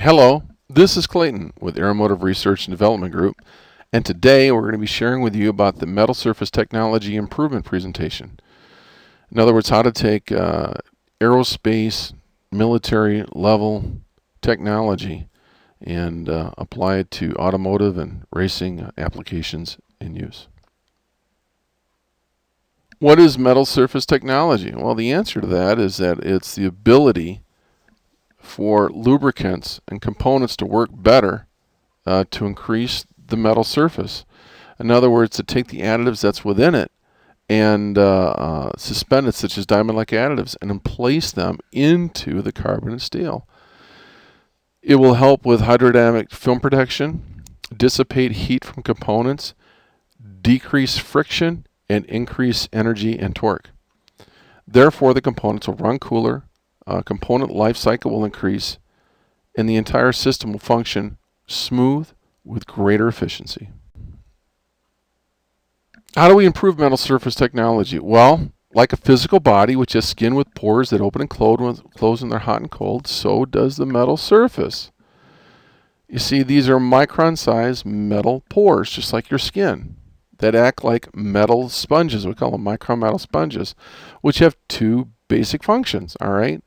Hello, this is Clayton with Aeromotive Research and Development Group, and today we're going to be sharing with you about the Metal Surface Technology Improvement presentation. In other words, how to take aerospace, military level technology and apply it to automotive and racing applications in use. What is metal surface technology? Well, the answer to that is that it's the ability for lubricants and components to work better to increase the metal surface. In other words, to take the additives that's within it and suspend it, such as diamond-like additives, and place them into the carbon and steel. It will help with hydrodynamic film protection, dissipate heat from components, decrease friction, and increase energy and torque. Therefore, the components will run cooler, component life cycle will increase, and the entire system will function smooth with greater efficiency. How do we improve metal surface technology? Well, like a physical body, which has skin with pores that open and close when they're hot and cold, so does the metal surface. You see, these are micron-sized metal pores, just like your skin, that act like metal sponges. We call them micron metal sponges, which have two basic functions, all right?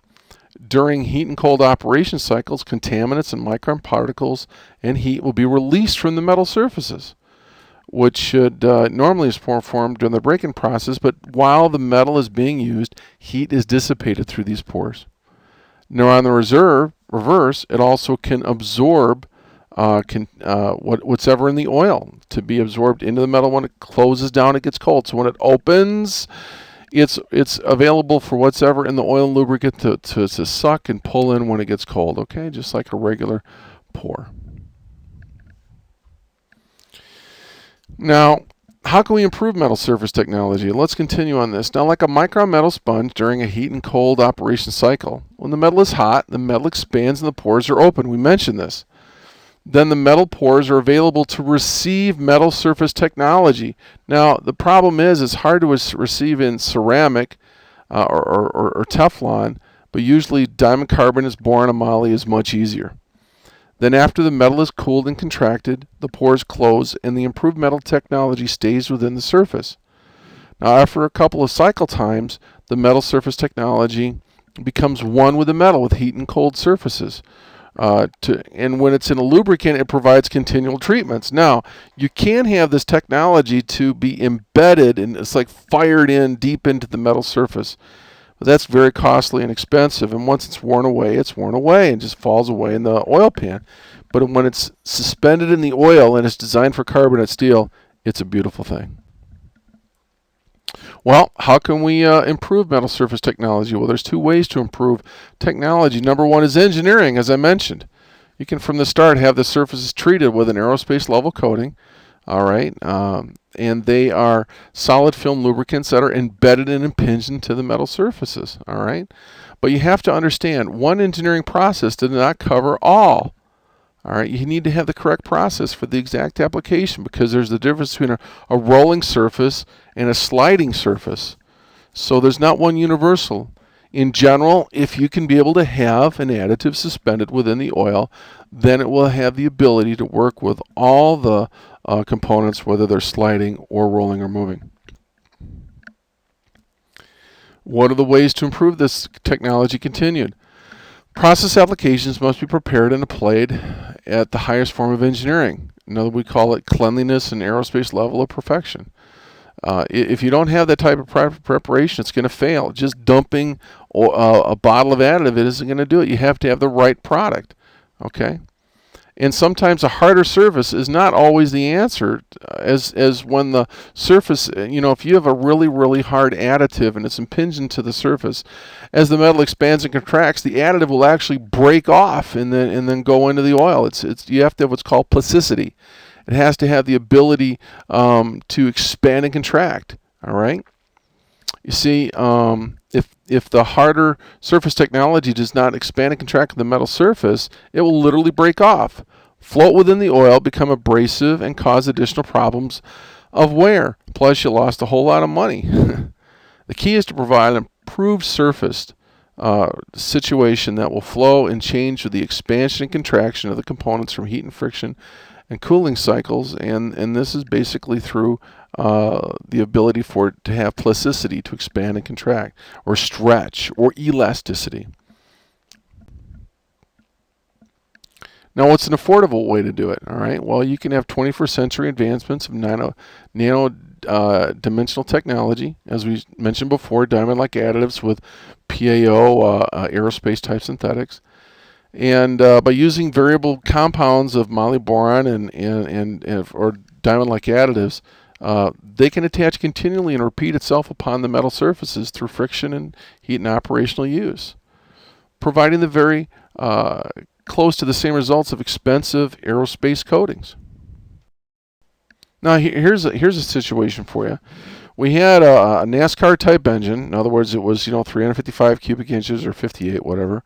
During heat and cold operation cycles, contaminants and micron particles and heat will be released from the metal surfaces, which should normally is performed during the break-in process, but while the metal is being used, heat is dissipated through these pores. Now on the reverse, it also can absorb what's ever in the oil to be absorbed into the metal. When it closes down, it gets cold. So when it opens, it's available for what's ever in the oil and lubricant to suck and pull in when it gets cold, okay? Just like a regular pore. Now, how can we improve metal surface technology? Let's continue on this. Now, like a micron metal sponge during a heat and cold operation cycle, when the metal is hot, the metal expands and the pores are open. We mentioned this. Then the metal pores are available to receive metal surface technology. Now, the problem is it's hard to receive in ceramic or Teflon, but usually diamond carbon is boron and moly is much easier. Then after the metal is cooled and contracted, the pores close and the improved metal technology stays within the surface. Now, after a couple of cycle times, the metal surface technology becomes one with the metal with heat and cold surfaces. And when it's in a lubricant, it provides continual treatments. Now, you can have this technology to be embedded, and it's like fired in deep into the metal surface. But that's very costly and expensive, and once it's worn away and just falls away in the oil pan. But when it's suspended in the oil and it's designed for carbonate steel, it's a beautiful thing. Well, how can we improve metal surface technology? Well, there's two ways to improve technology. Number one is engineering, as I mentioned. You can, from the start, have the surfaces treated with an aerospace level coating, all right? And they are solid film lubricants that are embedded and impinged into the metal surfaces, all right? But you have to understand, one engineering process does not cover all. All right, you need to have the correct process for the exact application, because there's the difference between a rolling surface and a sliding surface. So there's not one universal. In general, if you can be able to have an additive suspended within the oil, then it will have the ability to work with all the components, whether they're sliding or rolling or moving. What are the ways to improve this technology? Continued. Process applications must be prepared and applied at the highest form of engineering. We call it cleanliness and aerospace level of perfection. If you don't have that type of preparation, it's going to fail. Just dumping a bottle of additive, it isn't going to do it. You have to have the right product, okay? And sometimes a harder surface is not always the answer, as when the surface, if you have a really, really hard additive and it's impinged into the surface, as the metal expands and contracts, the additive will actually break off and then go into the oil. You have to have what's called plasticity. It has to have the ability to expand and contract, all right? You see, if the harder surface technology does not expand and contract the metal surface, it will literally break off, float within the oil, become abrasive, and cause additional problems of wear. Plus, you lost a whole lot of money. The key is to provide an improved surface situation that will flow and change with the expansion and contraction of the components from heat and friction and cooling cycles, and this is basically through the ability for it to have plasticity, to expand and contract, or stretch, or elasticity. Now, what's an affordable way to do it? All right. Well, you can have 21st century advancements of nanodimensional technology, as we mentioned before, diamond-like additives with PAO, aerospace-type synthetics, and by using variable compounds of moly-boron or diamond-like additives, they can attach continually and repeat itself upon the metal surfaces through friction and heat and operational use, providing the very close to the same results of expensive aerospace coatings. Now here's a situation for you. We had a NASCAR type engine. In other words, it was 355 cubic inches or 58, whatever,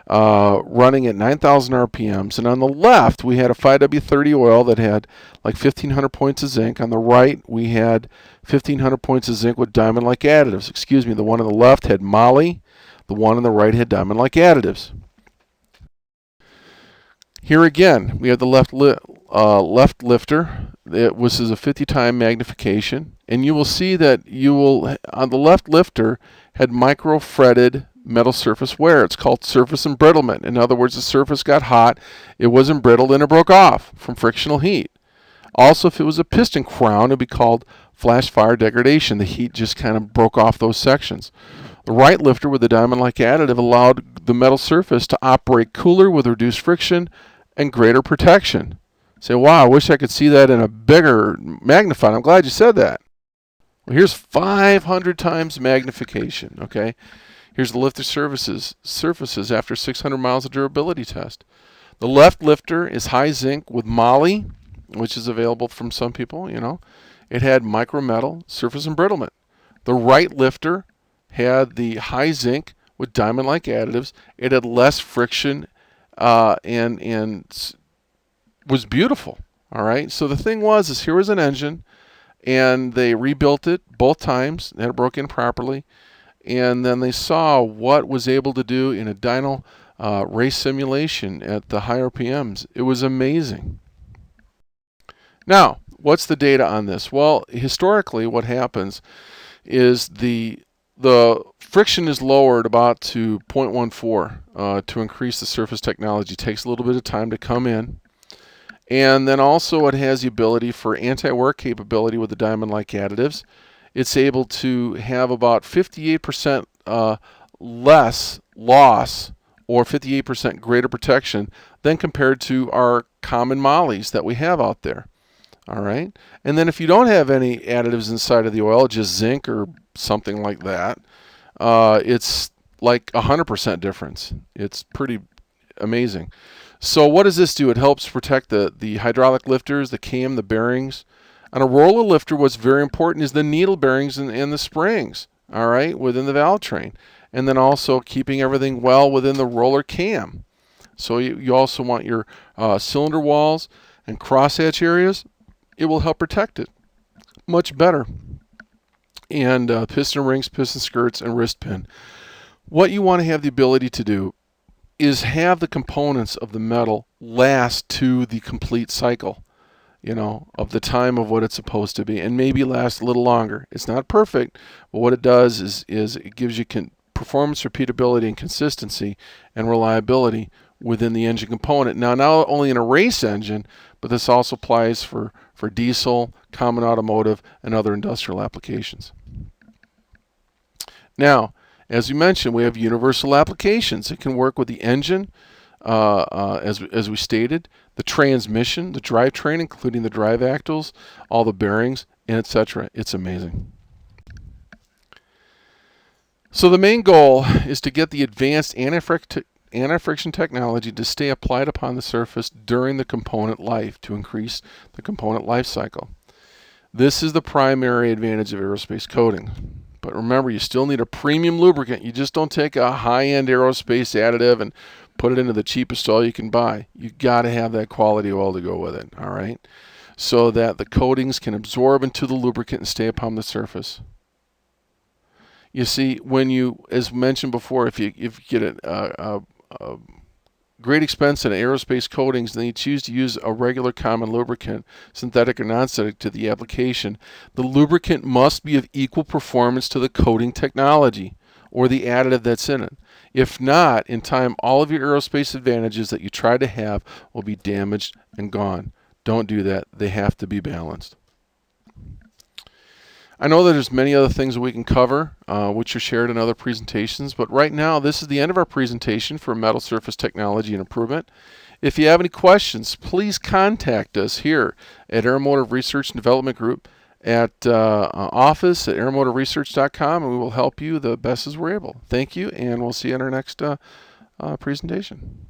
running at 9,000 RPMs. And on the left, we had a 5W30 oil that had like 1,500 points of zinc. On the right, we had 1,500 points of zinc with diamond-like additives. Excuse me, the one on the left had moly. The one on the right had diamond-like additives. Here again, we have the left lifter. This is a 50-time magnification, and you will see that on the left lifter had micro-fretted metal surface wear. It's called surface embrittlement. In other words, the surface got hot, it was embrittled, and it broke off from frictional heat. Also, if it was a piston crown, it would be called flash fire degradation. The heat just kind of broke off those sections. The right lifter with the diamond-like additive allowed the metal surface to operate cooler with reduced friction and greater protection. Say, wow, I wish I could see that in a bigger magnified. I'm glad you said that. Well, here's 500 times magnification, okay? Here's the lifter surfaces after 600 miles of durability test. The left lifter is high zinc with moly, which is available from some people, It had micrometal surface embrittlement. The right lifter had the high zinc with diamond-like additives. It had less friction and was beautiful. All right. So the thing is here was an engine, and they rebuilt it both times. They had it broken in properly, and then they saw what was able to do in a dyno race simulation at the high RPMs. It was amazing. Now, what's the data on this? Well, historically, what happens is the friction is lowered about to 0.14 to increase the surface technology. It takes a little bit of time to come in. And then also it has the ability for anti-wear capability with the diamond-like additives. It's able to have about 58% less loss or 58% greater protection than compared to our common mollies that we have out there. All right. And then if you don't have any additives inside of the oil, just zinc or something like that, it's like 100% difference. It's pretty amazing. So what does this do? It helps protect the hydraulic lifters, the cam, the bearings. On a roller lifter, what's very important is the needle bearings and the springs, all right, within the valve train. And then also keeping everything well within the roller cam. So you also want your cylinder walls and crosshatch areas. It will help protect it much better. And piston rings, piston skirts, and wrist pin. What you want to have the ability to do is have the components of the metal last to the complete cycle, of the time of what it's supposed to be, and maybe last a little longer. It's not perfect, but what it does is it gives you performance, repeatability, and consistency and reliability within the engine component. Now, not only in a race engine, but this also applies for diesel, common automotive, and other industrial applications. Now, as we mentioned, we have universal applications. It can work with the engine, as we stated, the transmission, the drivetrain, including the drive axles, all the bearings, and etc. It's amazing. So the main goal is to get the advanced anti-friction technology to stay applied upon the surface during the component life to increase the component life cycle. This is the primary advantage of aerospace coating. But remember, you still need a premium lubricant. You just don't take a high-end aerospace additive and put it into the cheapest oil you can buy. You got to have that quality oil to go with it, all right? So that the coatings can absorb into the lubricant and stay upon the surface. You see, when you, as mentioned before, if you get a great expense in aerospace coatings, then you choose to use a regular common lubricant, synthetic or non-synthetic, to the application, the lubricant must be of equal performance to the coating technology or the additive that's in it. If not, in time, all of your aerospace advantages that you try to have will be damaged and gone. Don't do that. They have to be balanced. I know that there's many other things that we can cover, which are shared in other presentations, but right now this is the end of our presentation for metal surface technology and improvement. If you have any questions, please contact us here at Aeromotive Research and Development Group at office@aeromotiveresearch.com, and we will help you the best as we're able. Thank you, and we'll see you in our next presentation.